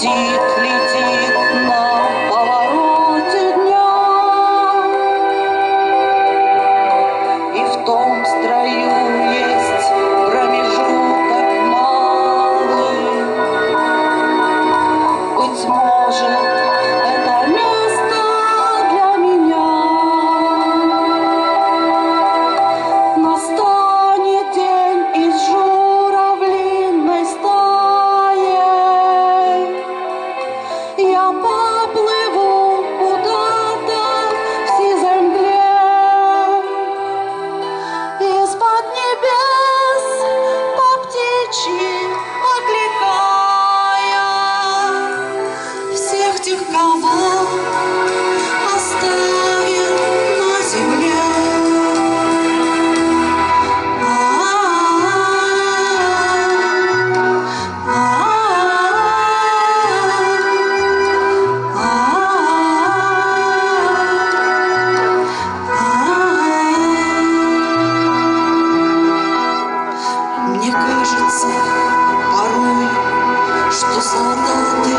летит на повороте дня, и в том строю есть промежуток малый. Быть может, это место для меня. Настанет день из журавлиной стаи, я поплыву куда-то в сизой мгле, из-под небес по птичьи окликая всех тех, кого оставил на земле. Мне кажется порой, что солдаты